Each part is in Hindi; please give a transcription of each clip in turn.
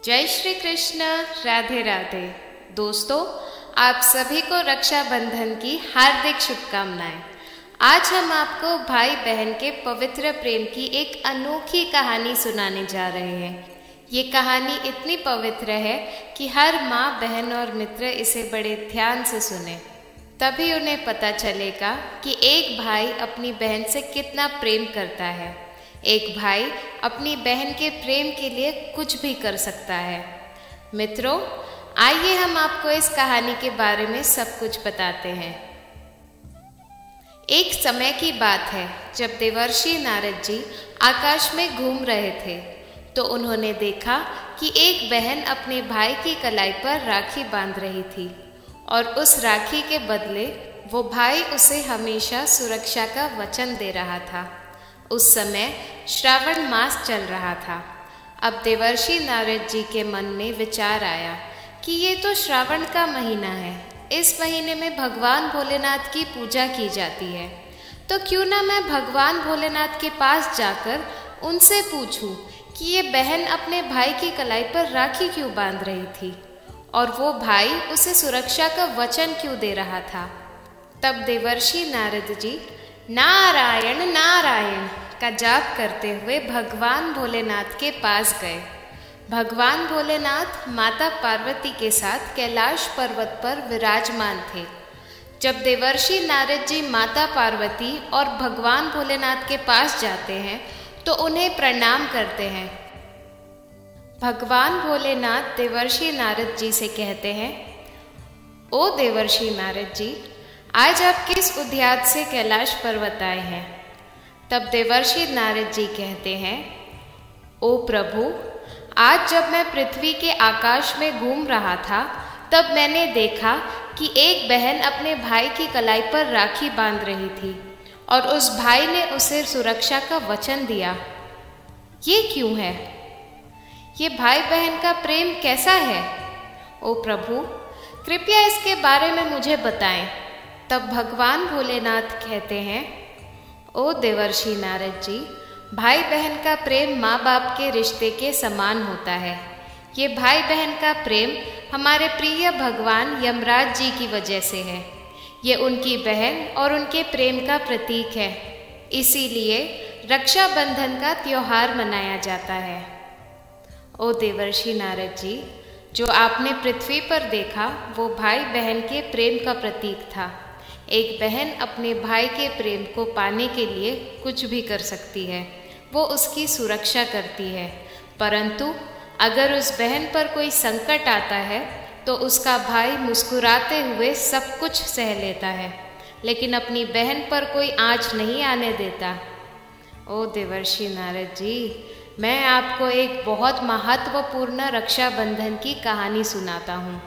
जय श्री कृष्ण। राधे राधे। दोस्तों, आप सभी को रक्षाबंधन की हार्दिक शुभकामनाएं। आज हम आपको भाई बहन के पवित्र प्रेम की एक अनोखी कहानी सुनाने जा रहे हैं। ये कहानी इतनी पवित्र है कि हर माँ, बहन और मित्र इसे बड़े ध्यान से सुने, तभी उन्हें पता चलेगा कि एक भाई अपनी बहन से कितना प्रेम करता है। एक भाई अपनी बहन के प्रेम के लिए कुछ भी कर सकता है। मित्रों, आइए हम आपको इस कहानी के बारे में सब कुछ बताते हैं। एक समय की बात है जब देवर्षि नारद जी आकाश में घूम रहे थे, तो उन्होंने देखा कि एक बहन अपने भाई की कलाई पर राखी बांध रही थी और उस राखी के बदले वो भाई उसे हमेशा सुरक्षा का वचन दे रहा था। उस समय श्रावण मास चल रहा था। अब देवर्षि नारद जी के मन में विचार आया कि ये तो श्रावण का महीना है, इस महीने में भगवान भोलेनाथ की पूजा की जाती है, तो क्यों ना मैं भगवान भोलेनाथ के पास जाकर उनसे पूछूं कि ये बहन अपने भाई की कलाई पर राखी क्यों बांध रही थी और वो भाई उसे सुरक्षा का वचन क्यों दे रहा था। तब देवर्षि नारद जी नारायण नारायण का जाप करते हुए भगवान भोलेनाथ के पास गए। भगवान भोलेनाथ माता पार्वती के साथ कैलाश पर्वत पर विराजमान थे। जब देवर्षि नारद जी माता पार्वती और भगवान भोलेनाथ के पास जाते हैं तो उन्हें प्रणाम करते हैं। भगवान भोलेनाथ देवर्षि नारद जी से कहते हैं, ओ देवर्षि नारद जी, आज आप किस उद्देश्य से कैलाश पर्वत आए हैं। तब देवर्षि नारद जी कहते हैं, ओ प्रभु, आज जब मैं पृथ्वी के आकाश में घूम रहा था तब मैंने देखा कि एक बहन अपने भाई की कलाई पर राखी बांध रही थी और उस भाई ने उसे सुरक्षा का वचन दिया। ये क्यों है? ये भाई बहन का प्रेम कैसा है? ओ प्रभु, कृपया इसके बारे में मुझे बताएं। तब भगवान भोलेनाथ कहते हैं, ओ देवर्षि नारद जी, भाई बहन का प्रेम माँ बाप के रिश्ते के समान होता है। ये भाई बहन का प्रेम हमारे प्रिय भगवान यमराज जी की वजह से है। ये उनकी बहन और उनके प्रेम का प्रतीक है, इसीलिए रक्षाबंधन का त्योहार मनाया जाता है। ओ देवर्षि नारद जी, जो आपने पृथ्वी पर देखा वो भाई बहन के प्रेम का प्रतीक था। एक बहन अपने भाई के प्रेम को पाने के लिए कुछ भी कर सकती है, वो उसकी सुरक्षा करती है। परंतु अगर उस बहन पर कोई संकट आता है तो उसका भाई मुस्कुराते हुए सब कुछ सह लेता है, लेकिन अपनी बहन पर कोई आँच नहीं आने देता। ओ देवर्षि नारद जी, मैं आपको एक बहुत महत्वपूर्ण रक्षाबंधन की कहानी सुनाता हूँ।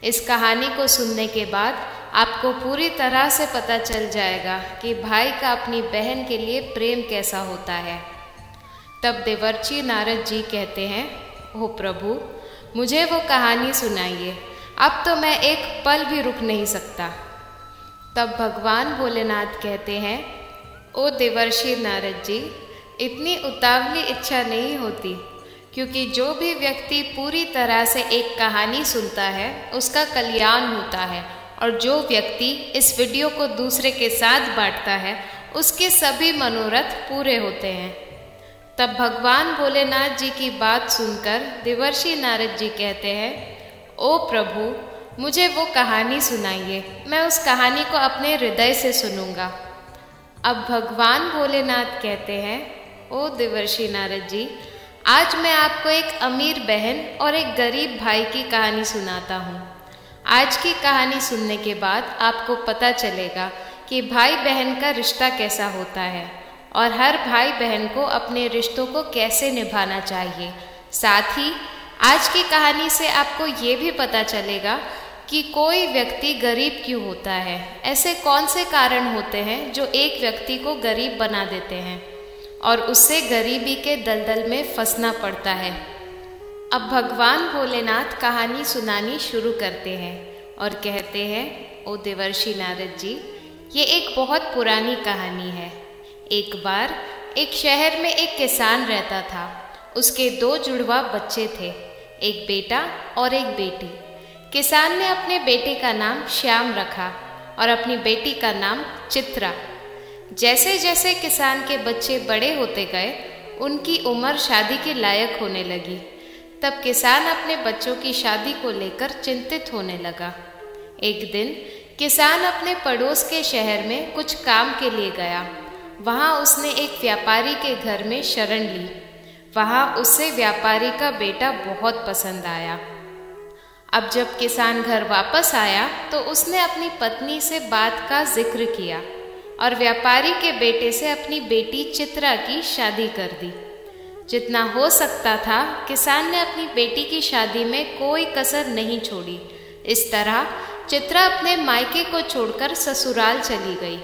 इस कहानी को सुनने के बाद आपको पूरी तरह से पता चल जाएगा कि भाई का अपनी बहन के लिए प्रेम कैसा होता है। तब देवर्षि नारद जी कहते हैं, ओ प्रभु, मुझे वो कहानी सुनाइए, अब तो मैं एक पल भी रुक नहीं सकता। तब भगवान भोलेनाथ कहते हैं, ओ देवर्षि नारद जी, इतनी उतावली इच्छा नहीं होती, क्योंकि जो भी व्यक्ति पूरी तरह से एक कहानी सुनता है उसका कल्याण होता है, और जो व्यक्ति इस वीडियो को दूसरे के साथ बांटता है उसके सभी मनोरथ पूरे होते हैं। तब भगवान भोलेनाथ जी की बात सुनकर देवर्षि नारद जी कहते हैं, ओ प्रभु, मुझे वो कहानी सुनाइए, मैं उस कहानी को अपने हृदय से सुनूंगा। अब भगवान भोलेनाथ कहते हैं, ओ देवर्षि नारद जी, आज मैं आपको एक अमीर बहन और एक गरीब भाई की कहानी सुनाता हूँ। आज की कहानी सुनने के बाद आपको पता चलेगा कि भाई बहन का रिश्ता कैसा होता है और हर भाई बहन को अपने रिश्तों को कैसे निभाना चाहिए। साथ ही आज की कहानी से आपको ये भी पता चलेगा कि कोई व्यक्ति गरीब क्यों होता है, ऐसे कौन से कारण होते हैं जो एक व्यक्ति को गरीब बना देते हैं और उससे गरीबी के दलदल में फंसना पड़ता है। अब भगवान भोलेनाथ कहानी सुनानी शुरू करते हैं और कहते हैं, ओ देवर्षि नारद जी, ये एक बहुत पुरानी कहानी है। एक बार एक शहर में एक किसान रहता था। उसके 2 जुड़वा बच्चे थे। एक बेटा और एक बेटी। किसान ने अपने बेटे का नाम श्याम रखा और अपनी बेटी का नाम चित्रा। जैसे जैसे किसान के बच्चे बड़े होते गए, उनकी उम्र शादी के लायक होने लगी। तब किसान अपने बच्चों की शादी को लेकर चिंतित होने लगा। एक दिन किसान अपने पड़ोस के शहर में कुछ काम के लिए गया। वहाँ उसने एक व्यापारी के घर में शरण ली। वहाँ उसे व्यापारी का बेटा बहुत पसंद आया। अब जब किसान घर वापस आया तो उसने अपनी पत्नी से बात का जिक्र किया और व्यापारी के बेटे से अपनी बेटी चित्रा की शादी कर दी। जितना हो सकता था किसान ने अपनी बेटी की शादी में कोई कसर नहीं छोड़ी। इस तरह चित्रा अपने मायके को छोड़कर ससुराल चली गई।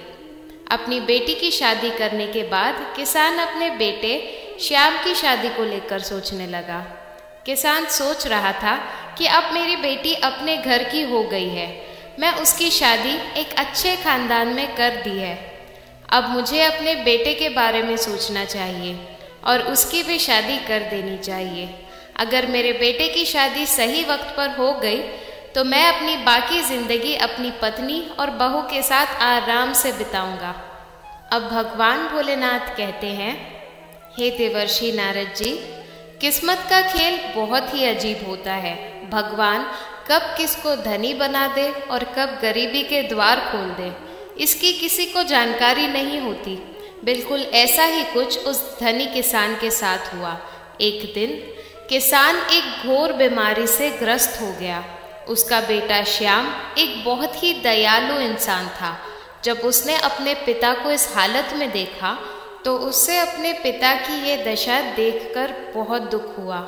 अपनी बेटी की शादी करने के बाद किसान अपने बेटे श्याम की शादी को लेकर सोचने लगा। किसान सोच रहा था कि अब मेरी बेटी अपने घर की हो गई है, मैं उसकी शादी एक अच्छे खानदान में कर दी है। अब मुझे अपने बेटे के बारे में सोचना चाहिए और उसकी भी शादी कर देनी चाहिए। अगर मेरे बेटे की शादी सही वक्त पर हो गई तो मैं अपनी बाकी जिंदगी अपनी पत्नी और बहू के साथ आराम से बिताऊंगा। अब भगवान भोलेनाथ कहते हैं, हे देवर्षि नारद जी, किस्मत का खेल बहुत ही अजीब होता है। भगवान कब किसको धनी बना दे और कब गरीबी के द्वार खोल दे, इसकी किसी को जानकारी नहीं होती। बिल्कुल ऐसा ही कुछ उस धनी किसान के साथ हुआ। एक दिन किसान एक घोर बीमारी से ग्रस्त हो गया। उसका बेटा श्याम एक बहुत ही दयालु इंसान था। जब उसने अपने पिता को इस हालत में देखा तो उससे अपने पिता की ये दशा देखकर बहुत दुख हुआ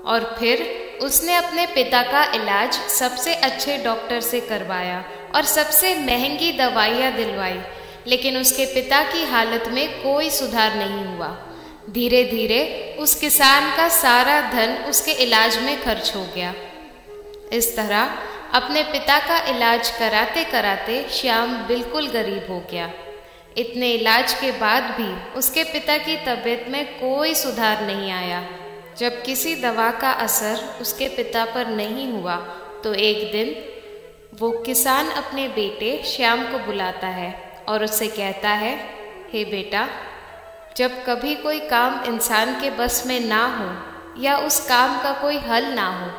और फिर उसने अपने पिता का इलाज सबसे अच्छे डॉक्टर से करवाया और सबसे महंगी दवाइयाँ दिलवाई, लेकिन उसके पिता की हालत में कोई सुधार नहीं हुआ। धीरे धीरे उस किसान का सारा धन उसके इलाज में खर्च हो गया। इस तरह अपने पिता का इलाज कराते कराते श्याम बिल्कुल गरीब हो गया। इतने इलाज के बाद भी उसके पिता की तबीयत में कोई सुधार नहीं आया। जब किसी दवा का असर उसके पिता पर नहीं हुआ तो एक दिन वो किसान अपने बेटे श्याम को बुलाता है और उससे कहता है, हे बेटा, जब कभी कोई काम इंसान के बस में ना हो या उस काम का कोई हल ना हो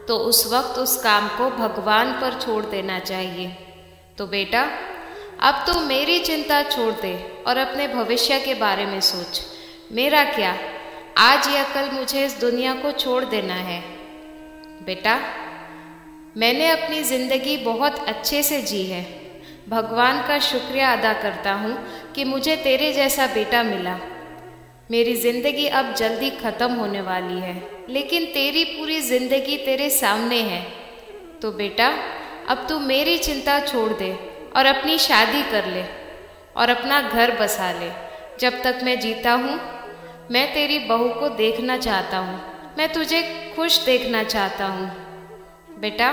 तो उस वक्त उस काम को भगवान पर छोड़ देना चाहिए। तो बेटा, अब तू मेरी चिंता छोड़ दे और अपने भविष्य के बारे में सोच। मेरा क्या, आज या कल मुझे इस दुनिया को छोड़ देना है। बेटा, मैंने अपनी ज़िंदगी बहुत अच्छे से जी है। भगवान का शुक्रिया अदा करता हूँ कि मुझे तेरे जैसा बेटा मिला। मेरी ज़िंदगी अब जल्दी ख़त्म होने वाली है, लेकिन तेरी पूरी ज़िंदगी तेरे सामने है। तो बेटा, अब तू मेरी चिंता छोड़ दे और अपनी शादी कर ले और अपना घर बसा ले। जब तक मैं जीता हूँ मैं तेरी बहू को देखना चाहता हूँ, मैं तुझे खुश देखना चाहता हूँ। बेटा,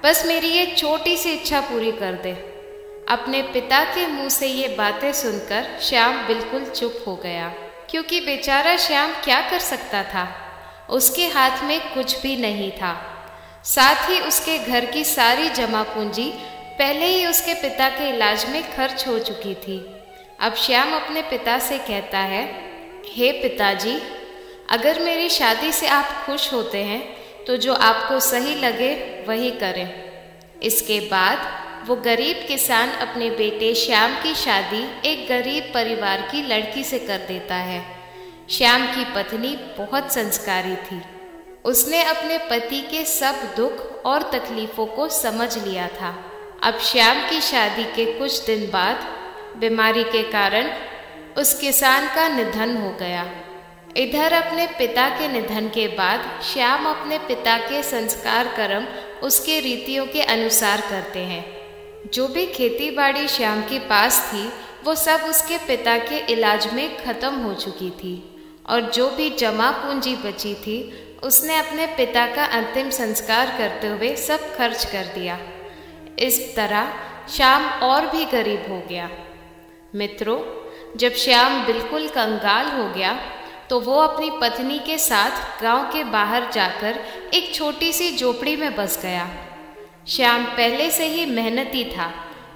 बस मेरी ये छोटी सी इच्छा पूरी कर दे। अपने पिता के मुंह से ये बातें सुनकर श्याम बिल्कुल चुप हो गया, क्योंकि बेचारा श्याम क्या कर सकता था। उसके हाथ में कुछ भी नहीं था। साथ ही उसके घर की सारी जमा पूंजी पहले ही उसके पिता के इलाज में खर्च हो चुकी थी। अब श्याम अपने पिता से कहता है, हे पिताजी, अगर मेरी शादी से आप खुश होते हैं तो जो आपको सही लगे वही करें। इसके बाद वो गरीब किसान अपने बेटे श्याम की शादी एक गरीब परिवार की लड़की से कर देता है। श्याम की पत्नी बहुत संस्कारी थी। उसने अपने पति के सब दुख और तकलीफ़ों को समझ लिया था। अब श्याम की शादी के कुछ दिन बाद बीमारी के कारण उस किसान का निधन हो गया। इधर अपने पिता के निधन के बाद श्याम अपने पिता के संस्कार कर्म उसके रीतियों के अनुसार करते हैं। जो भी खेती बाड़ी श्याम के पास थी वो सब उसके पिता के इलाज में ख़त्म हो चुकी थी, और जो भी जमा पूंजी बची थी उसने अपने पिता का अंतिम संस्कार करते हुए सब खर्च कर दिया। इस तरह श्याम और भी गरीब हो गया। मित्रों, जब श्याम बिल्कुल कंगाल हो गया तो वो अपनी पत्नी के साथ गांव के बाहर जाकर एक छोटी सी झोपड़ी में बस गया। श्याम पहले से ही मेहनती था।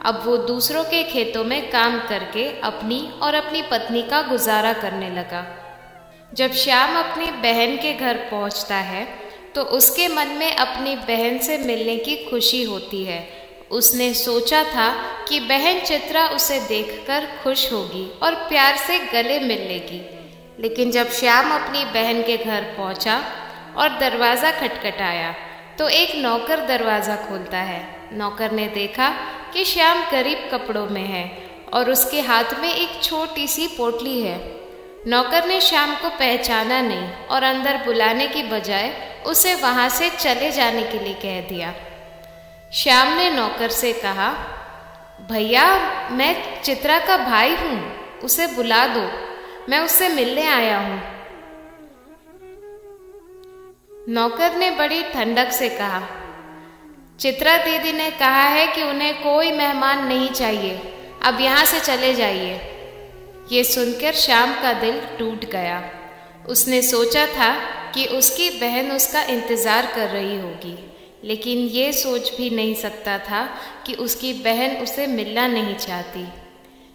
अब वो दूसरों के खेतों में काम करके अपनी और अपनी पत्नी का गुजारा करने लगा। जब श्याम अपनी बहन के घर पहुंचता है तो उसके मन में अपनी बहन से मिलने की खुशी होती है। उसने सोचा था कि बहन चित्रा उसे देखकर खुश होगी और प्यार से गले मिल लेगी। लेकिन जब श्याम अपनी बहन के घर पहुंचा और दरवाज़ा खटखटाया तो एक नौकर दरवाज़ा खोलता है। नौकर ने देखा कि श्याम गरीब कपड़ों में है और उसके हाथ में एक छोटी सी पोटली है। नौकर ने श्याम को पहचाना नहीं और अंदर बुलाने की बजाय उसे वहां से चले जाने के लिए कह दिया। श्याम ने नौकर से कहा, भैया मैं चित्रा का भाई हूँ, उसे बुला दो, मैं उससे मिलने आया हूँ। नौकर ने बड़ी ठंडक से कहा, चित्रा दीदी ने कहा है कि उन्हें कोई मेहमान नहीं चाहिए, अब यहाँ से चले जाइए। ये सुनकर श्याम का दिल टूट गया। उसने सोचा था कि उसकी बहन उसका इंतज़ार कर रही होगी, लेकिन ये सोच भी नहीं सकता था कि उसकी बहन उसे मिलना नहीं चाहती।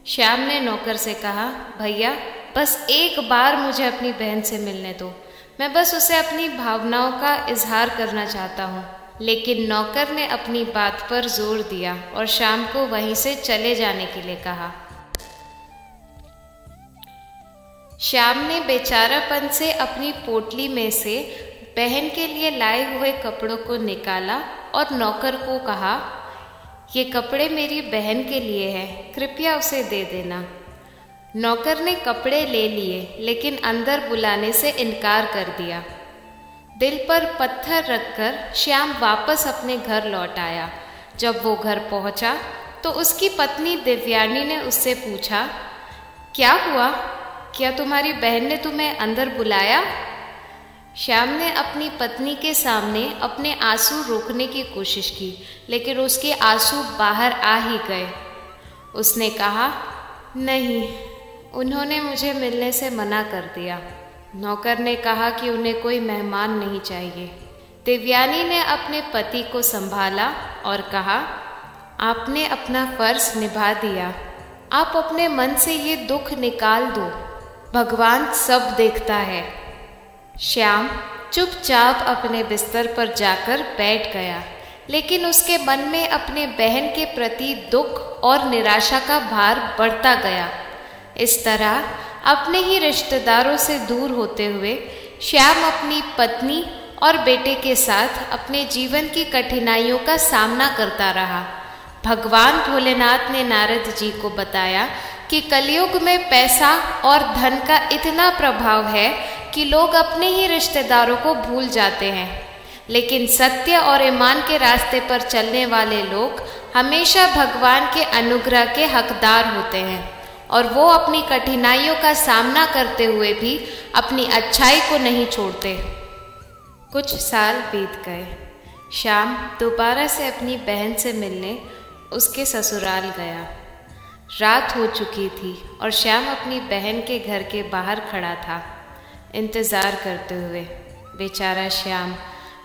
श्याम ने नौकर से कहा, भैया बस एक बार मुझे अपनी बहन से मिलने दो, मैं बस उसे अपनी भावनाओं का इजहार करना चाहता हूँ। लेकिन नौकर ने अपनी बात पर जोर दिया और श्याम को वहीं से चले जाने के लिए कहा। श्याम ने बेचारापन से अपनी पोटली में से बहन के लिए लाए हुए कपड़ों को निकाला और नौकर को कहा, ये कपड़े मेरी बहन के लिए हैं, कृपया उसे दे देना। नौकर ने कपड़े ले लिए लेकिन अंदर बुलाने से इनकार कर दिया। दिल पर पत्थर रखकर श्याम वापस अपने घर लौट आया। जब वो घर पहुंचा तो उसकी पत्नी दिव्यानी ने उससे पूछा, क्या हुआ, क्या तुम्हारी बहन ने तुम्हें अंदर बुलाया? श्याम ने अपनी पत्नी के सामने अपने आंसू रोकने की कोशिश की, लेकिन उसके आंसू बाहर आ ही गए। उसने कहा, नहीं, उन्होंने मुझे मिलने से मना कर दिया। नौकर ने कहा कि उन्हें कोई मेहमान नहीं चाहिए। दिव्यानी ने अपने पति को संभाला और कहा, आपने अपना फर्ज निभा दिया, आप अपने मन से ये दुख निकाल दो, भगवान सब देखता है। श्याम चुपचाप अपने बिस्तर पर जाकर बैठ गया, लेकिन उसके मन में अपने बहन के प्रति दुख और निराशा का भार बढ़ता गया। इस तरह अपने ही रिश्तेदारों से दूर होते हुए श्याम अपनी पत्नी और बेटे के साथ अपने जीवन की कठिनाइयों का सामना करता रहा। भगवान भोलेनाथ ने नारद जी को बताया कि कलयुग में पैसा और धन का इतना प्रभाव है कि लोग अपने ही रिश्तेदारों को भूल जाते हैं, लेकिन सत्य और ईमान के रास्ते पर चलने वाले लोग हमेशा भगवान के अनुग्रह के हकदार होते हैं और वो अपनी कठिनाइयों का सामना करते हुए भी अपनी अच्छाई को नहीं छोड़ते। कुछ साल बीत गए। श्याम दोबारा से अपनी बहन से मिलने उसके ससुराल गया। रात हो चुकी थी और श्याम अपनी बहन के घर के बाहर खड़ा था, इंतज़ार करते हुए। बेचारा श्याम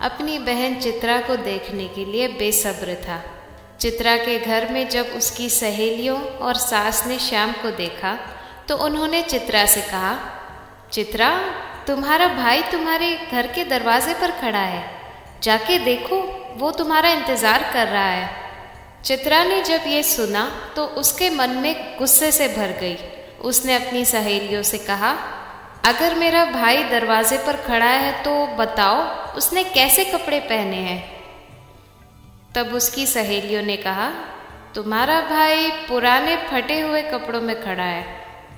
अपनी बहन चित्रा को देखने के लिए बेसब्र था। चित्रा के घर में जब उसकी सहेलियों और सास ने श्याम को देखा तो उन्होंने चित्रा से कहा, चित्रा, तुम्हारा भाई तुम्हारे घर के दरवाजे पर खड़ा है, जाके देखो, वो तुम्हारा इंतज़ार कर रहा है। चित्रा ने जब ये सुना तो उसके मन में गुस्से से भर गई। उसने अपनी सहेलियों से कहा, अगर मेरा भाई दरवाजे पर खड़ा है तो बताओ उसने कैसे कपड़े पहने हैं। तब उसकी सहेलियों ने कहा, तुम्हारा भाई पुराने फटे हुए कपड़ों में खड़ा है।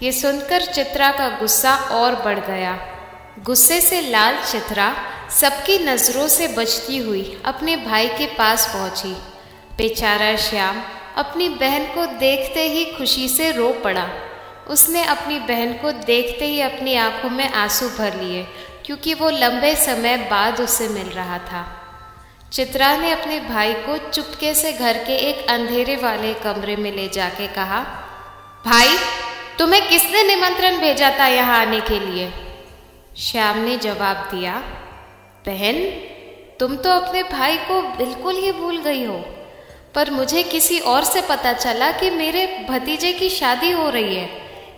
ये सुनकर चित्रा का गुस्सा और बढ़ गया। गुस्से से लाल चित्रा सबकी नज़रों से बचती हुई अपने भाई के पास पहुंची। बेचारा श्याम अपनी बहन को देखते ही खुशी से रो पड़ा। उसने अपनी बहन को देखते ही अपनी आंखों में आंसू भर लिए, क्योंकि वो लंबे समय बाद उससे मिल रहा था। चित्रा ने अपने भाई को चुपके से घर के एक अंधेरे वाले कमरे में ले जाके कहा, भाई, तुम्हें किसने निमंत्रण भेजा था यहाँ आने के लिए? श्याम ने जवाब दिया, बहन, तुम तो अपने भाई को बिल्कुल ही भूल गई हो, पर मुझे किसी और से पता चला कि मेरे भतीजे की शादी हो रही है,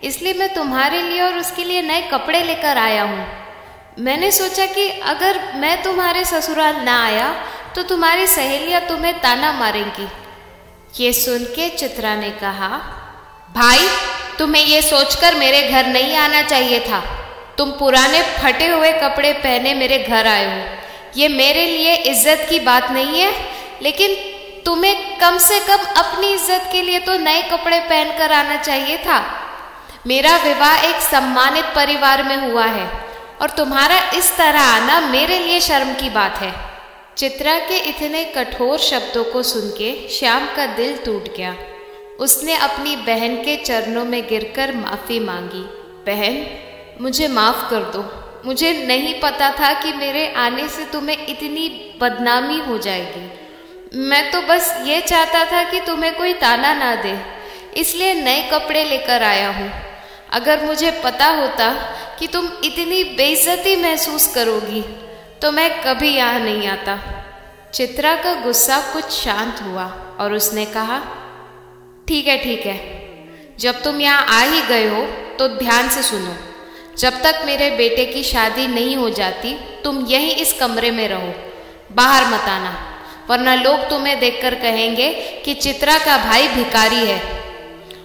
इसलिए मैं तुम्हारे लिए और उसके लिए नए कपड़े लेकर आया हूँ। मैंने सोचा कि अगर मैं तुम्हारे ससुराल ना आया तो तुम्हारी सहेलियां तुम्हें ताना मारेंगी। ये सुन के चित्रा ने कहा, भाई, तुम्हें ये सोचकर मेरे घर नहीं आना चाहिए था। तुम पुराने फटे हुए कपड़े पहने मेरे घर आए हो, ये मेरे लिए इज्जत की बात नहीं है, लेकिन तुम्हें कम से कम अपनी इज्जत के लिए तो नए कपड़े पहनकर आना चाहिए था। मेरा विवाह एक सम्मानित परिवार में हुआ है और तुम्हारा इस तरह आना मेरे लिए शर्म की बात है। चित्रा के इतने कठोर शब्दों को सुन के श्याम का दिल टूट गया। उसने अपनी बहन के चरणों में गिरकर माफ़ी मांगी। बहन, मुझे माफ़ कर दो। मुझे नहीं पता था कि मेरे आने से तुम्हें इतनी बदनामी हो जाएगी। मैं तो बस ये चाहता था कि तुम्हें कोई ताना ना दे, इसलिए नए कपड़े लेकर आया हूँ। अगर मुझे पता होता कि तुम इतनी बेइज्जती महसूस करोगी तो मैं कभी यहाँ नहीं आता। चित्रा का गुस्सा कुछ शांत हुआ और उसने कहा, ठीक है, जब तुम यहाँ आ ही गए हो तो ध्यान से सुनो। जब तक मेरे बेटे की शादी नहीं हो जाती तुम यहीं इस कमरे में रहो, बाहर मत आना, वरना लोग तुम्हें देखकर कहेंगे कि चित्रा का भाई भिखारी है,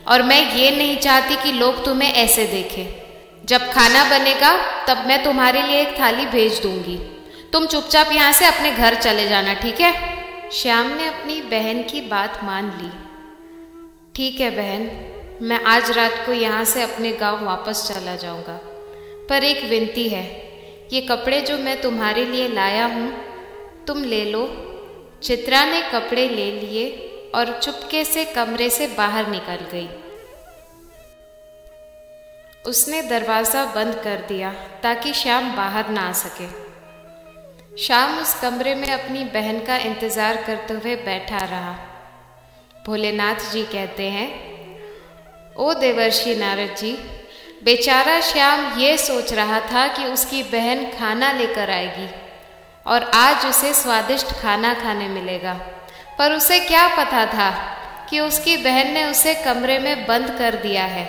और मैं ये नहीं चाहती कि लोग तुम्हें ऐसे देखें। जब खाना बनेगा तब मैं तुम्हारे लिए एक थाली भेज दूंगी। तुम चुपचाप यहाँ से अपने घर चले जाना, ठीक है? श्याम ने अपनी बहन की बात मान ली। ठीक है बहन, मैं आज रात को यहाँ से अपने गांव वापस चला जाऊँगा, पर एक विनती है, ये कपड़े जो मैं तुम्हारे लिए लाया हूँ तुम ले लो। चित्रा ने कपड़े ले लिए और चुपके से कमरे से बाहर निकल गई। उसने दरवाज़ा बंद कर दिया ताकि श्याम बाहर ना आ सके। श्याम उस कमरे में अपनी बहन का इंतज़ार करते हुए बैठा रहा। भोलेनाथ जी कहते हैं, ओ देवर्षि नारद जी, बेचारा श्याम ये सोच रहा था कि उसकी बहन खाना लेकर आएगी और आज उसे स्वादिष्ट खाना खाने मिलेगा, पर उसे क्या पता था कि उसकी बहन ने उसे कमरे में बंद कर दिया है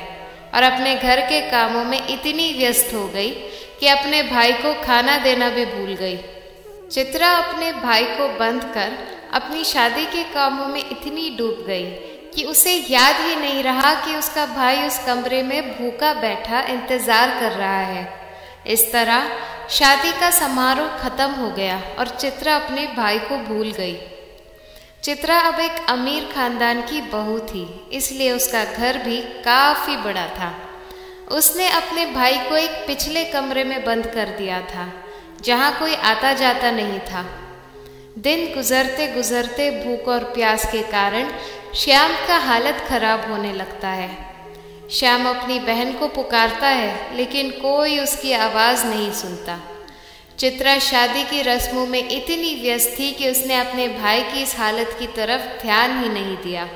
और अपने घर के कामों में इतनी व्यस्त हो गई कि अपने भाई को खाना देना भी भूल गई। चित्रा अपने भाई को बंद कर अपनी शादी के कामों में इतनी डूब गई कि उसे याद ही नहीं रहा कि उसका भाई उस कमरे में भूखा बैठा इंतजार कर रहा है। इस तरह शादी का समारोह खत्म हो गया और चित्रा अपने भाई को भूल गई। चित्रा अब एक अमीर खानदान की बहू थी, इसलिए उसका घर भी काफ़ी बड़ा था। उसने अपने भाई को एक पिछले कमरे में बंद कर दिया था, जहाँ कोई आता जाता नहीं था। दिन गुजरते गुजरते भूख और प्यास के कारण श्याम का हालत खराब होने लगता है। श्याम अपनी बहन को पुकारता है, लेकिन कोई उसकी आवाज़ नहीं सुनता। चित्रा शादी की रस्मों में इतनी व्यस्त थी कि उसने अपने भाई की इस हालत की तरफ ध्यान ही नहीं दिया।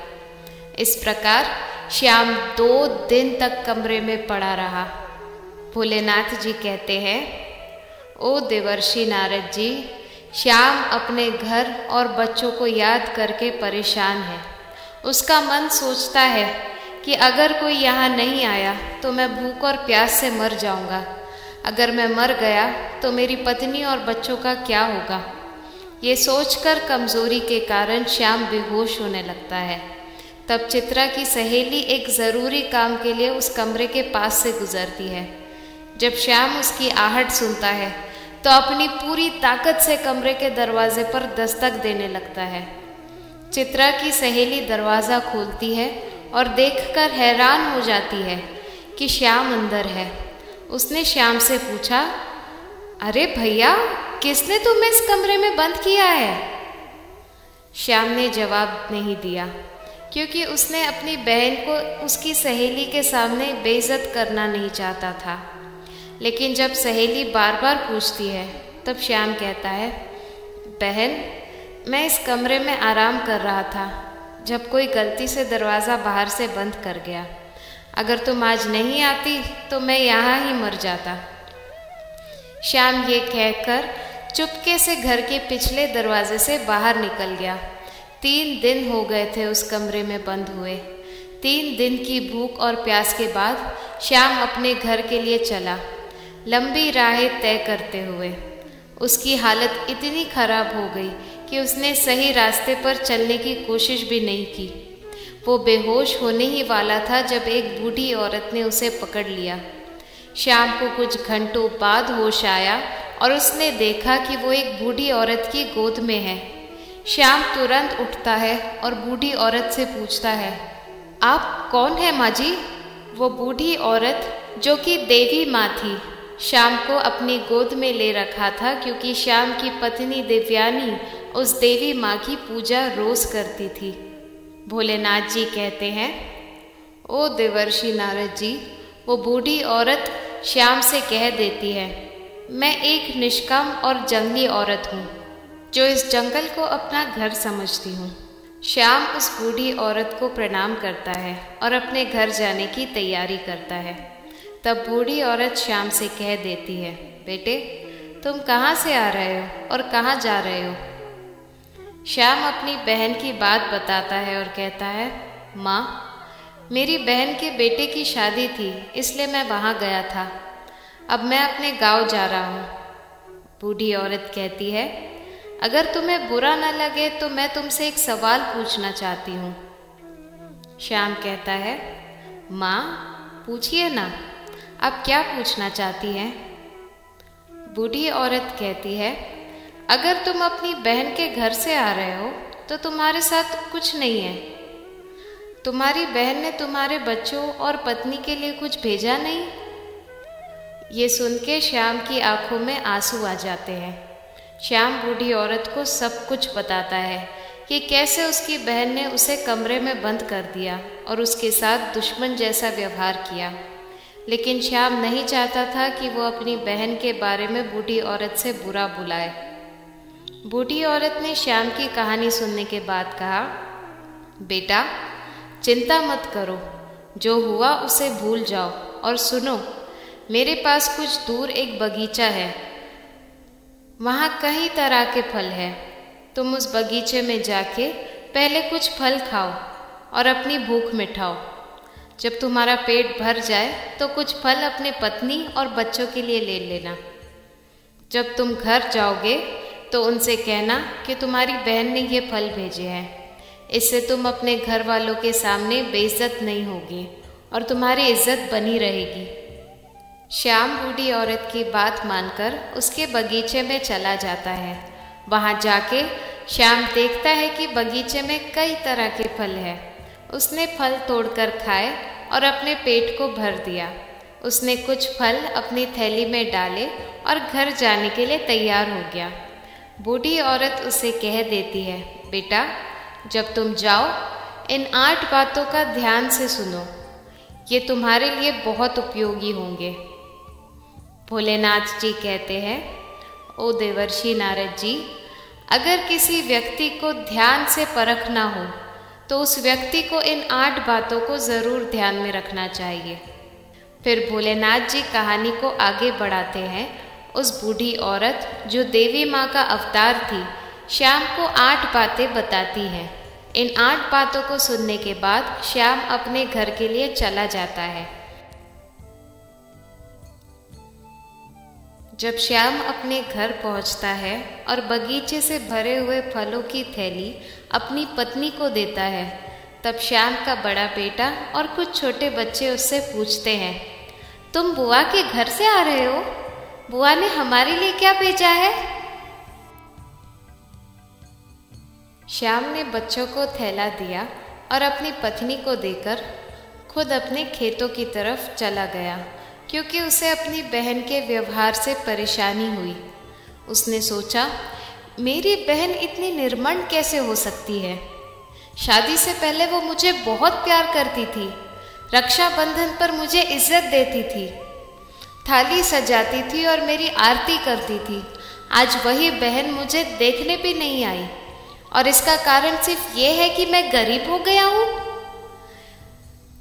इस प्रकार श्याम 2 दिन तक कमरे में पड़ा रहा। भोलेनाथ जी कहते हैं, ओ देवर्षि नारद जी, श्याम अपने घर और बच्चों को याद करके परेशान है। उसका मन सोचता है कि अगर कोई यहाँ नहीं आया तो मैं भूख और प्यास से मर जाऊँगा। अगर मैं मर गया तो मेरी पत्नी और बच्चों का क्या होगा। ये सोचकर कमज़ोरी के कारण श्याम बेहोश होने लगता है। तब चित्रा की सहेली एक ज़रूरी काम के लिए उस कमरे के पास से गुजरती है। जब श्याम उसकी आहट सुनता है तो अपनी पूरी ताकत से कमरे के दरवाजे पर दस्तक देने लगता है। चित्रा की सहेली दरवाज़ा खोलती है और देखकर हैरान हो जाती है कि श्याम अंदर है। उसने श्याम से पूछा, अरे भैया, किसने तुम्हें इस कमरे में बंद किया है? श्याम ने जवाब नहीं दिया, क्योंकि उसने अपनी बहन को उसकी सहेली के सामने बेइज्जत करना नहीं चाहता था। लेकिन जब सहेली बार बार पूछती है तब श्याम कहता है, बहन, मैं इस कमरे में आराम कर रहा था जब कोई गलती से दरवाज़ा बाहर से बंद कर गया। अगर तुम आज नहीं आती तो मैं यहाँ ही मर जाता। श्याम ये कहकर चुपके से घर के पिछले दरवाजे से बाहर निकल गया। 3 दिन हो गए थे उस कमरे में बंद हुए। 3 दिन की भूख और प्यास के बाद श्याम अपने घर के लिए चला, लंबी राहें तय करते हुए। उसकी हालत इतनी खराब हो गई कि उसने सही रास्ते पर चलने की कोशिश भी नहीं की। वो बेहोश होने ही वाला था जब एक बूढ़ी औरत ने उसे पकड़ लिया। श्याम को कुछ घंटों बाद होश आया और उसने देखा कि वो एक बूढ़ी औरत की गोद में है। श्याम तुरंत उठता है और बूढ़ी औरत से पूछता है, आप कौन है माँ जी? वो बूढ़ी औरत, जो कि देवी माँ थी, श्याम को अपनी गोद में ले रखा था क्योंकि श्याम की पत्नी देवयानी उस देवी माँ की पूजा रोज करती थी। भोलेनाथ जी कहते हैं, ओ देवर्षि नारद जी, वो बूढ़ी औरत श्याम से कह देती है, मैं एक निष्काम और जंगली औरत हूँ जो इस जंगल को अपना घर समझती हूँ। श्याम उस बूढ़ी औरत को प्रणाम करता है और अपने घर जाने की तैयारी करता है। तब बूढ़ी औरत श्याम से कह देती है, बेटे तुम कहाँ से आ रहे हो और कहाँ जा रहे हो? श्याम अपनी बहन की बात बताता है और कहता है, माँ मेरी बहन के बेटे की शादी थी, इसलिए मैं वहाँ गया था। अब मैं अपने गांव जा रहा हूँ। बूढ़ी औरत कहती है, अगर तुम्हें बुरा न लगे तो मैं तुमसे एक सवाल पूछना चाहती हूँ। श्याम कहता है, माँ पूछिए ना, आप क्या पूछना चाहती हैं? बूढ़ी औरत कहती है, अगर तुम अपनी बहन के घर से आ रहे हो तो तुम्हारे साथ कुछ नहीं है। तुम्हारी बहन ने तुम्हारे बच्चों और पत्नी के लिए कुछ भेजा नहीं? ये सुन के श्याम की आंखों में आंसू आ जाते हैं। श्याम बूढ़ी औरत को सब कुछ बताता है कि कैसे उसकी बहन ने उसे कमरे में बंद कर दिया और उसके साथ दुश्मन जैसा व्यवहार किया। लेकिन श्याम नहीं चाहता था कि वो अपनी बहन के बारे में बूढ़ी औरत से बुरा बुलाए। बूढ़ी औरत ने श्याम की कहानी सुनने के बाद कहा, बेटा चिंता मत करो, जो हुआ उसे भूल जाओ और सुनो, मेरे पास कुछ दूर एक बगीचा है, वहाँ कई तरह के फल हैं। तुम उस बगीचे में जाके पहले कुछ फल खाओ और अपनी भूख मिटाओ। जब तुम्हारा पेट भर जाए तो कुछ फल अपने पत्नी और बच्चों के लिए ले लेना। जब तुम घर जाओगे तो उनसे कहना कि तुम्हारी बहन ने ये फल भेजे हैं। इससे तुम अपने घर वालों के सामने बेइज्जत नहीं होगी और तुम्हारी इज्जत बनी रहेगी। श्याम बूढ़ी औरत की बात मानकर उसके बगीचे में चला जाता है। वहाँ जाके श्याम देखता है कि बगीचे में कई तरह के फल हैं। उसने फल तोड़कर खाए और अपने पेट को भर दिया। उसने कुछ फल अपनी थैली में डाले और घर जाने के लिए तैयार हो गया। बूढ़ी औरत उसे कह देती है, बेटा जब तुम जाओ इन 8 बातों का ध्यान से सुनो, ये तुम्हारे लिए बहुत उपयोगी होंगे। भोलेनाथ जी कहते हैं, ओ देवर्षि नारद जी, अगर किसी व्यक्ति को ध्यान से परखना हो तो उस व्यक्ति को इन 8 बातों को ज़रूर ध्यान में रखना चाहिए। फिर भोलेनाथ जी कहानी को आगे बढ़ाते हैं। उस बूढ़ी औरत जो देवी माँ का अवतार थी, श्याम को 8 बातें बताती है। इन 8 बातों को सुनने के बाद श्याम अपने घर के लिए चला जाता है। जब श्याम अपने घर पहुंचता है और बगीचे से भरे हुए फलों की थैली अपनी पत्नी को देता है, तब श्याम का बड़ा बेटा और कुछ छोटे बच्चे उससे पूछते हैं, तुम बुआ के घर से आ रहे हो? बुआ ने हमारे लिए क्या भेजा है? श्याम ने बच्चों को थैला दिया और अपनी पत्नी को देकर खुद अपने खेतों की तरफ चला गया, क्योंकि उसे अपनी बहन के व्यवहार से परेशानी हुई। उसने सोचा, मेरी बहन इतनी निर्मम कैसे हो सकती है? शादी से पहले वो मुझे बहुत प्यार करती थी, रक्षाबंधन पर मुझे इज्जत देती थी, थाली सजाती थी और मेरी आरती करती थी। आज वही बहन मुझे देखने भी नहीं आई और इसका कारण सिर्फ ये है कि मैं गरीब हो गया हूँ।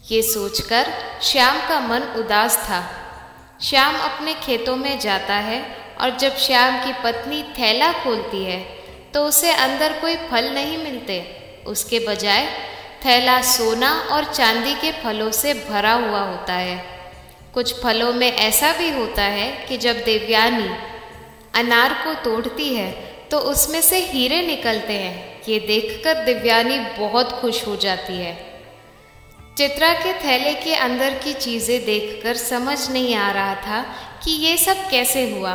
ये सोचकर श्याम का मन उदास था। श्याम अपने खेतों में जाता है और जब श्याम की पत्नी थैला खोलती है तो उसे अंदर कोई फल नहीं मिलते। उसके बजाय थैला सोना और चांदी के फलों से भरा हुआ होता है। कुछ फलों में ऐसा भी होता है कि जब देवयानी अनार को तोड़ती है तो उसमें से हीरे निकलते हैं। ये देखकर देवयानी बहुत खुश हो जाती है। चित्रा के थैले के अंदर की चीज़ें देखकर समझ नहीं आ रहा था कि ये सब कैसे हुआ।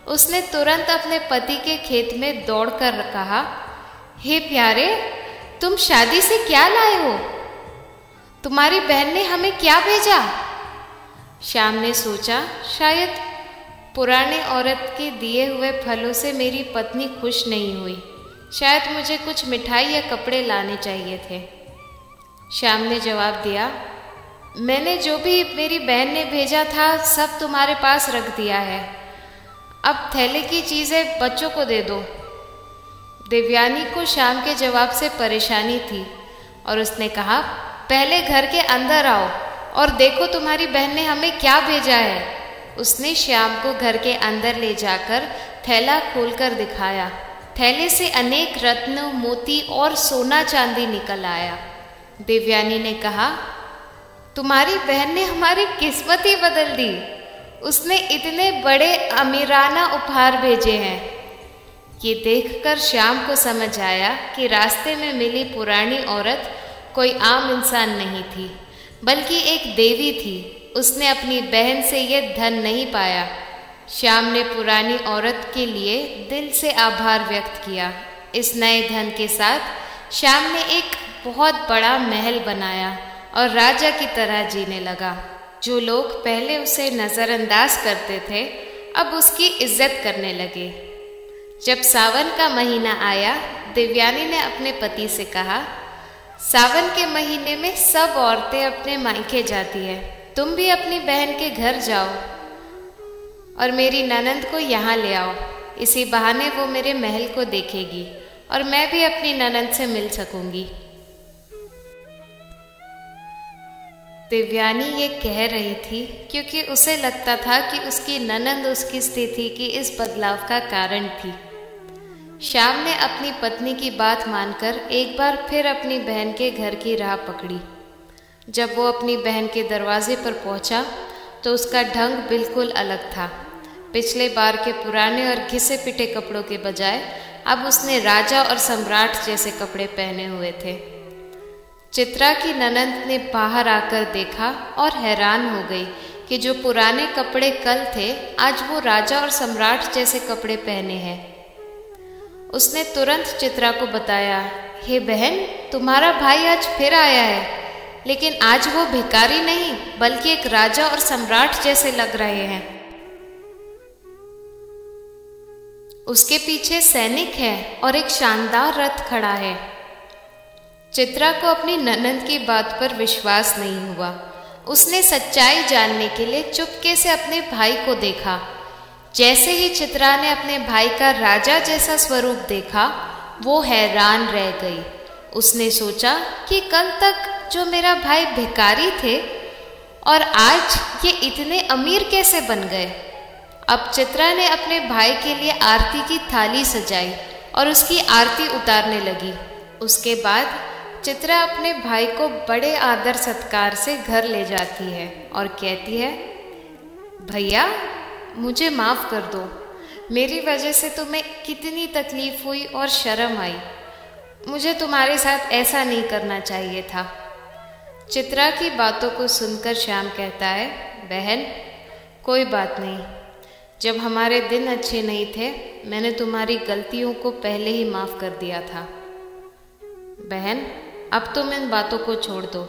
उसने तुरंत अपने पति के खेत में दौड़कर कहा, हे प्यारे, तुम शादी से क्या लाए हो? तुम्हारी बहन ने हमें क्या भेजा? श्याम ने सोचा, शायद पुराने औरत के दिए हुए फलों से मेरी पत्नी खुश नहीं हुई। शायद मुझे कुछ मिठाई या कपड़े लाने चाहिए थे। श्याम ने जवाब दिया, मैंने जो भी मेरी बहन ने भेजा था सब तुम्हारे पास रख दिया है। अब थैले की चीज़ें बच्चों को दे दो। देवयानी को श्याम के जवाब से परेशानी थी और उसने कहा, पहले घर के अंदर आओ और देखो तुम्हारी बहन ने हमें क्या भेजा है। उसने श्याम को घर के अंदर ले जाकर थैला खोलकर दिखाया। थैले से अनेक रत्न, मोती और सोना चांदी निकल आया। देवयानी ने कहा, तुम्हारी बहन ने हमारी किस्मत ही बदल दी। उसने इतने बड़े अमीराना उपहार भेजे हैं। ये देखकर श्याम को समझ आया कि रास्ते में मिली पुरानी औरत कोई आम इंसान नहीं थी, बल्कि एक देवी थी। उसने अपनी बहन से ये धन नहीं पाया। श्याम ने पुरानी औरत के लिए दिल से आभार व्यक्त किया। इस नए धन के साथ श्याम ने एक बहुत बड़ा महल बनाया और राजा की तरह जीने लगा। जो लोग पहले उसे नज़रअंदाज करते थे अब उसकी इज्जत करने लगे। जब सावन का महीना आया, देवयानी ने अपने पति से कहा, सावन के महीने में सब औरतें अपने मायके जाती है। तुम भी अपनी बहन के घर जाओ और मेरी ननंद को यहाँ ले आओ। इसी बहाने वो मेरे महल को देखेगी और मैं भी अपनी ननंद से मिल सकूंगी। देवयानी ये कह रही थी क्योंकि उसे लगता था कि उसकी ननंद उसकी स्थिति की इस बदलाव का कारण थी। श्याम ने अपनी पत्नी की बात मानकर एक बार फिर अपनी बहन के घर की राह पकड़ी। जब वो अपनी बहन के दरवाजे पर पहुंचा तो उसका ढंग बिल्कुल अलग था। पिछले बार के पुराने और घिसे पिटे कपड़ों के बजाय अब उसने राजा और सम्राट जैसे कपड़े पहने हुए थे। चित्रा की ननंद ने बाहर आकर देखा और हैरान हो गई कि जो पुराने कपड़े कल थे आज वो राजा और सम्राट जैसे कपड़े पहने हैं। उसने तुरंत चित्रा को बताया, हे बहन, तुम्हारा भाई आज फिर आया है, लेकिन आज वो भिखारी नहीं बल्कि एक राजा और सम्राट जैसे लग रहे हैं। उसके पीछे सैनिक है और एक शानदार रथ खड़ा है। चित्रा को अपनी ननंद की बात पर विश्वास नहीं हुआ। उसने सच्चाई जानने के लिए चुपके से अपने भाई को देखा। जैसे ही चित्रा ने अपने भाई का राजा जैसा स्वरूप देखा, वो हैरान रह गई। उसने सोचा कि कल तक जो मेरा भाई भिखारी थे और आज ये इतने अमीर कैसे बन गए। अब चित्रा ने अपने भाई के लिए आरती की थाली सजाई और उसकी आरती उतारने लगी। उसके बाद चित्रा अपने भाई को बड़े आदर सत्कार से घर ले जाती है और कहती है, भैया मुझे माफ़ कर दो, मेरी वजह से तुम्हें कितनी तकलीफ हुई और शर्म आई। मुझे तुम्हारे साथ ऐसा नहीं करना चाहिए था। चित्रा की बातों को सुनकर श्याम कहता है, बहन कोई बात नहीं, जब हमारे दिन अच्छे नहीं थे मैंने तुम्हारी गलतियों को पहले ही माफ़ कर दिया था। बहन अब तुम इन बातों को छोड़ दो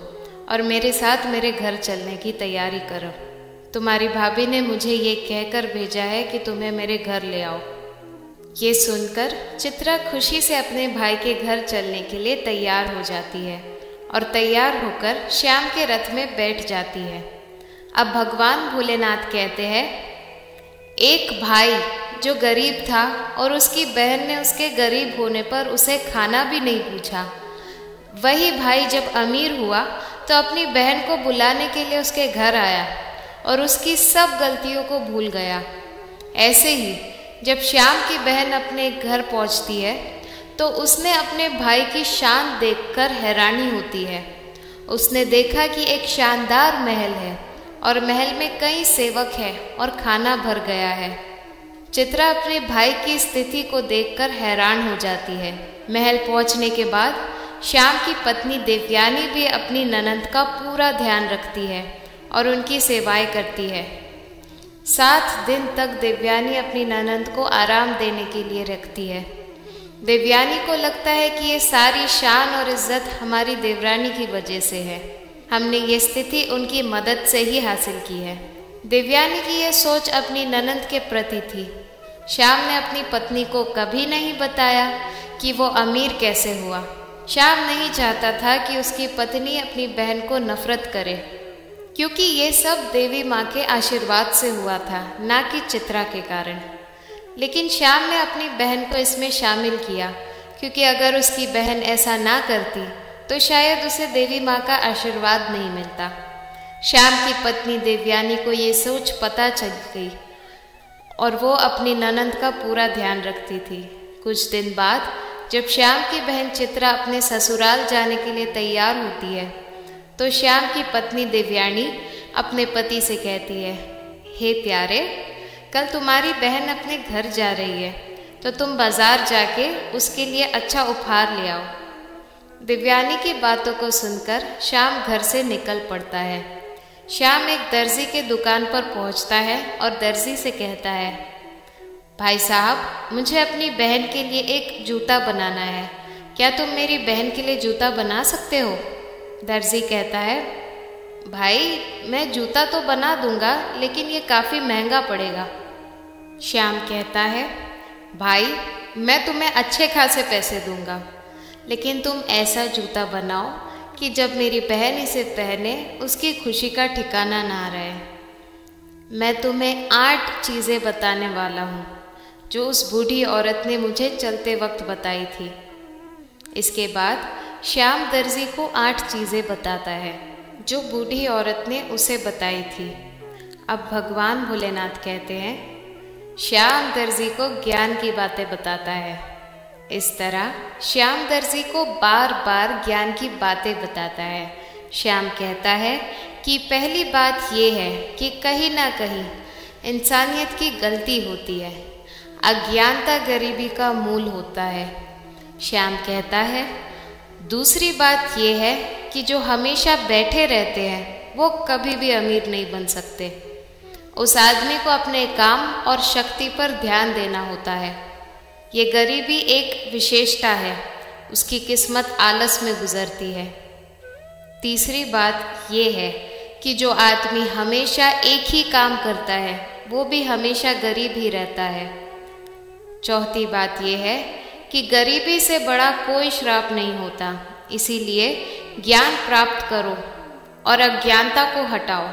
और मेरे साथ मेरे घर चलने की तैयारी करो। तुम्हारी भाभी ने मुझे ये कहकर भेजा है कि तुम्हें मेरे घर ले आओ। ये सुनकर चित्रा खुशी से अपने भाई के घर चलने के लिए तैयार हो जाती है और तैयार होकर श्याम के रथ में बैठ जाती है। अब भगवान भोलेनाथ कहते हैं, एक भाई जो गरीब था और उसकी बहन ने उसके गरीब होने पर उसे खाना भी नहीं पूछा, वही भाई जब अमीर हुआ तो अपनी बहन को बुलाने के लिए उसके घर आया और उसकी सब गलतियों को भूल गया। ऐसे ही जब श्याम की बहन अपने घर पहुंचती है तो उसने अपने भाई की शान देखकर हैरानी होती है। उसने देखा कि एक शानदार महल है और महल में कई सेवक हैं और खाना भर गया है। चित्रा अपने भाई की स्थिति को देखकर हैरान हो जाती है। महल पहुंचने के बाद श्याम की पत्नी देवयानी भी अपनी ननंद का पूरा ध्यान रखती है और उनकी सेवाएं करती है। 7 दिन तक देवयानी अपनी ननंद को आराम देने के लिए रखती है। देवयानी को लगता है कि ये सारी शान और इज्जत हमारी देवरानी की वजह से है। हमने ये स्थिति उनकी मदद से ही हासिल की है। देवयानी की यह सोच अपनी ननंद के प्रति थी। श्याम ने अपनी पत्नी को कभी नहीं बताया कि वो अमीर कैसे हुआ। श्याम नहीं चाहता था कि उसकी पत्नी अपनी बहन को नफरत करे, क्योंकि ये सब देवी माँ के आशीर्वाद से हुआ था, ना कि चित्रा के कारण। लेकिन श्याम ने अपनी बहन को इसमें शामिल किया, क्योंकि अगर उसकी बहन ऐसा ना करती तो शायद उसे देवी माँ का आशीर्वाद नहीं मिलता। श्याम की पत्नी देवयानी को ये सोच पता चल गई और वो अपनी ननंद का पूरा ध्यान रखती थी। कुछ दिन बाद जब श्याम की बहन चित्रा अपने ससुराल जाने के लिए तैयार होती है तो श्याम की पत्नी देवयानी अपने पति से कहती है, हे प्यारे, कल तुम्हारी बहन अपने घर जा रही है तो तुम बाजार जाके उसके लिए अच्छा उपहार ले आओ। देवयानी की बातों को सुनकर श्याम घर से निकल पड़ता है। श्याम एक दर्जी के दुकान पर पहुंचता है और दर्जी से कहता है, भाई साहब, मुझे अपनी बहन के लिए एक जूता बनाना है, क्या तुम मेरी बहन के लिए जूता बना सकते हो? दर्जी कहता है, भाई मैं जूता तो बना दूंगा, लेकिन ये काफ़ी महंगा पड़ेगा। श्याम कहता है, भाई मैं तुम्हें अच्छे खासे पैसे दूंगा, लेकिन तुम ऐसा जूता बनाओ कि जब मेरी बहन इसे पहने उसकी खुशी का ठिकाना ना रहे। मैं तुम्हें 8 चीज़ें बताने वाला हूँ जो उस बूढ़ी औरत ने मुझे चलते वक्त बताई थी। इसके बाद श्याम दर्जी को 8 चीज़ें बताता है जो बूढ़ी औरत ने उसे बताई थी। अब भगवान भोलेनाथ कहते हैं, श्याम दर्जी को ज्ञान की बातें बताता है। इस तरह श्याम दर्जी को बार बार ज्ञान की बातें बताता है। श्याम कहता है कि पहली बात यह है कि कहीं ना कहीं इंसानियत की गलती होती है। अज्ञानता गरीबी का मूल होता है। श्याम कहता है, दूसरी बात यह है कि जो हमेशा बैठे रहते हैं वो कभी भी अमीर नहीं बन सकते। उस आदमी को अपने काम और शक्ति पर ध्यान देना होता है। ये गरीबी एक विशेषता है, उसकी किस्मत आलस में गुजरती है। तीसरी बात यह है कि जो आदमी हमेशा एक ही काम करता है वो भी हमेशा गरीब ही रहता है। चौथी बात यह है कि गरीबी से बड़ा कोई श्राप नहीं होता, इसीलिए ज्ञान प्राप्त करो और अज्ञानता को हटाओ।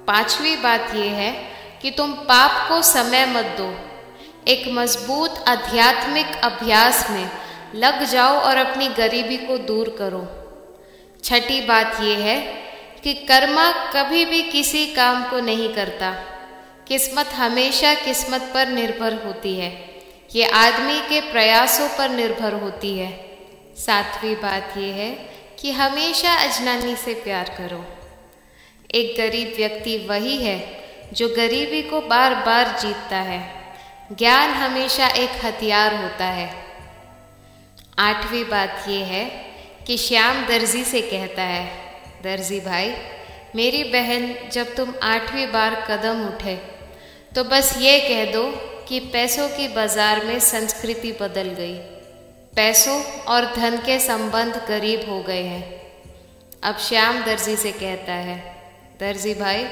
पांचवी बात यह है कि तुम पाप को समय मत दो, एक मजबूत आध्यात्मिक अभ्यास में लग जाओ और अपनी गरीबी को दूर करो। छठी बात यह है कि कर्मा कभी भी किसी काम को नहीं करता, किस्मत हमेशा किस्मत पर निर्भर होती है, ये आदमी के प्रयासों पर निर्भर होती है। सातवीं बात यह है कि हमेशा अजनानी से प्यार करो। एक गरीब व्यक्ति वही है जो गरीबी को बार बार जीतता है। ज्ञान हमेशा एक हथियार होता है। आठवीं बात यह है कि श्याम दर्जी से कहता है, दर्जी भाई, मेरी बहन जब तुम 8वीं बार कदम उठे तो बस ये कह दो कि पैसों की बाजार में संस्कृति बदल गई। पैसों और धन के संबंध गरीब हो गए हैं। अब श्याम दर्जी से कहता है, दर्जी भाई,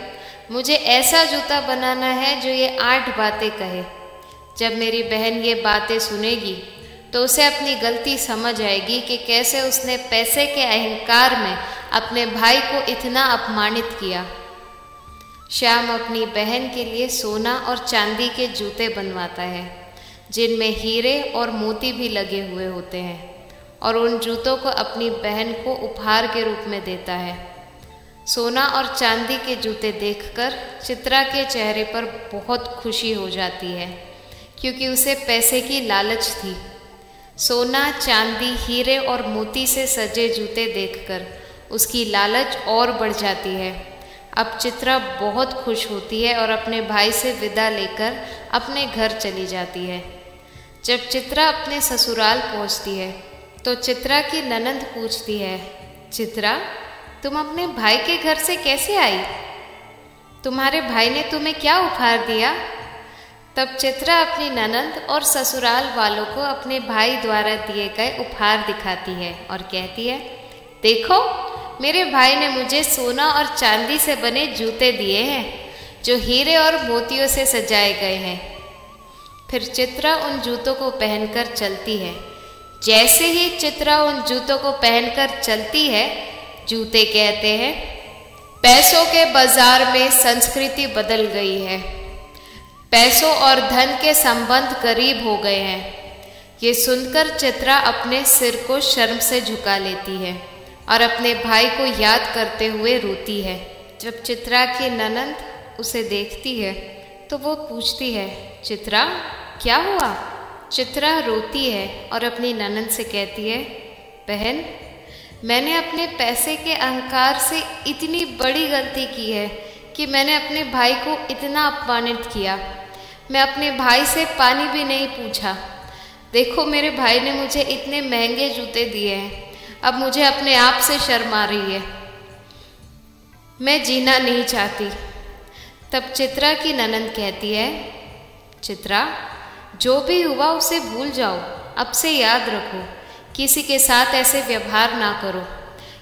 मुझे ऐसा जूता बनाना है जो ये 8 बातें कहे। जब मेरी बहन ये बातें सुनेगी तो उसे अपनी गलती समझ आएगी कि कैसे उसने पैसे के अहंकार में अपने भाई को इतना अपमानित किया। श्याम अपनी बहन के लिए सोना और चांदी के जूते बनवाता है जिनमें हीरे और मोती भी लगे हुए होते हैं, और उन जूतों को अपनी बहन को उपहार के रूप में देता है। सोना और चांदी के जूते देखकर चित्रा के चेहरे पर बहुत खुशी हो जाती है, क्योंकि उसे पैसे की लालच थी। सोना, चांदी, हीरे और मोती से सजे जूते देखकर उसकी लालच और बढ़ जाती है। अब चित्रा बहुत खुश होती है और अपने भाई से विदा लेकर अपने घर चली जाती है। जब चित्रा अपने ससुराल पहुंचती है तो चित्रा की ननंद पूछती है, चित्रा, तुम अपने भाई के घर से कैसे आई? तुम्हारे भाई ने तुम्हें क्या उपहार दिया? तब चित्रा अपनी ननंद और ससुराल वालों को अपने भाई द्वारा दिए गए उपहार दिखाती है और कहती है, देखो, मेरे भाई ने मुझे सोना और चांदी से बने जूते दिए हैं जो हीरे और मोतियों से सजाए गए हैं। फिर चित्रा उन जूतों को पहनकर चलती है। जैसे ही चित्रा उन जूतों को पहनकर चलती है, जूते कहते हैं, पैसों के बाजार में संस्कृति बदल गई है। पैसों और धन के संबंध करीब हो गए हैं। ये सुनकर चित्रा अपने सिर को शर्म से झुका लेती है और अपने भाई को याद करते हुए रोती है। जब चित्रा की ननंद उसे देखती है तो वो पूछती है, चित्रा, क्या हुआ? चित्रा रोती है और अपनी ननंद से कहती है, बहन, मैंने अपने पैसे के अहंकार से इतनी बड़ी गलती की है कि मैंने अपने भाई को इतना अपमानित किया। मैं अपने भाई से पानी भी नहीं पूछा। देखो, मेरे भाई ने मुझे इतने महंगे जूते दिए हैं। अब मुझे अपने आप से शर्म आ रही है। मैं जीना नहीं चाहती। तब चित्रा की ननंद कहती है, चित्रा, जो भी हुआ उसे भूल जाओ। अब से याद रखो, किसी के साथ ऐसे व्यवहार ना करो,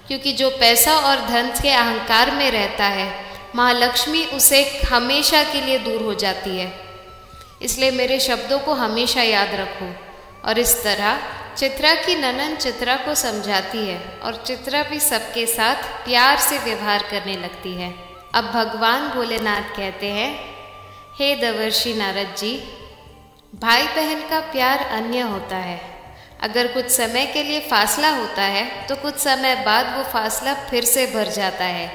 क्योंकि जो पैसा और धन के अहंकार में रहता है, महालक्ष्मी उसे हमेशा के लिए दूर हो जाती है। इसलिए मेरे शब्दों को हमेशा याद रखो। और इस तरह चित्रा की ननंद चित्रा को समझाती है और चित्रा भी सबके साथ प्यार से व्यवहार करने लगती है। अब भगवान भोलेनाथ कहते हैं, हे देवर्षि नारद जी, भाई बहन का प्यार अन्य होता है। अगर कुछ समय के लिए फासला होता है तो कुछ समय बाद वो फासला फिर से भर जाता है।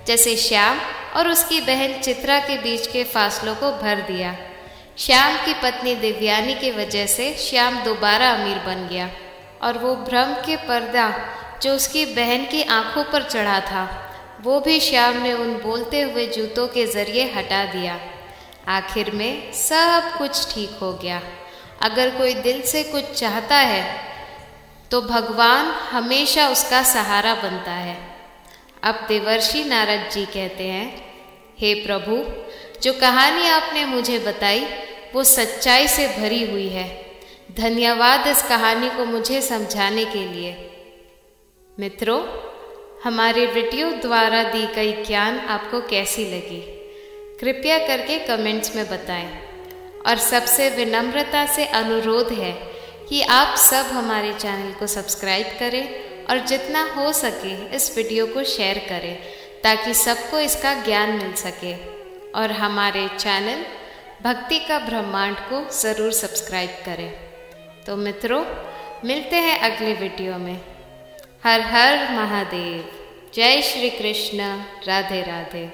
जैसे श्याम और उसकी बहन चित्रा के बीच के फासलों को भर दिया। श्याम की पत्नी दिव्यानी की वजह से श्याम दोबारा अमीर बन गया और वो भ्रम के पर्दा जो उसकी बहन की आंखों पर चढ़ा था, वो भी श्याम ने उन बोलते हुए जूतों के जरिए हटा दिया। आखिर में सब कुछ ठीक हो गया। अगर कोई दिल से कुछ चाहता है तो भगवान हमेशा उसका सहारा बनता है। अब देवर्षि नारद जी कहते हैं, हे प्रभु, जो कहानी आपने मुझे बताई वो सच्चाई से भरी हुई है। धन्यवाद इस कहानी को मुझे समझाने के लिए। मित्रों, हमारे वीडियो द्वारा दी गई ज्ञान आपको कैसी लगी? कृपया करके कमेंट्स में बताएं। और सबसे विनम्रता से अनुरोध है कि आप सब हमारे चैनल को सब्सक्राइब करें और जितना हो सके इस वीडियो को शेयर करें, ताकि सबको इसका ज्ञान मिल सके। और हमारे चैनल भक्ति का ब्रह्मांड को ज़रूर सब्सक्राइब करें। तो मित्रों, मिलते हैं अगले वीडियो में। हर हर महादेव। जय श्री कृष्ण। राधे राधे।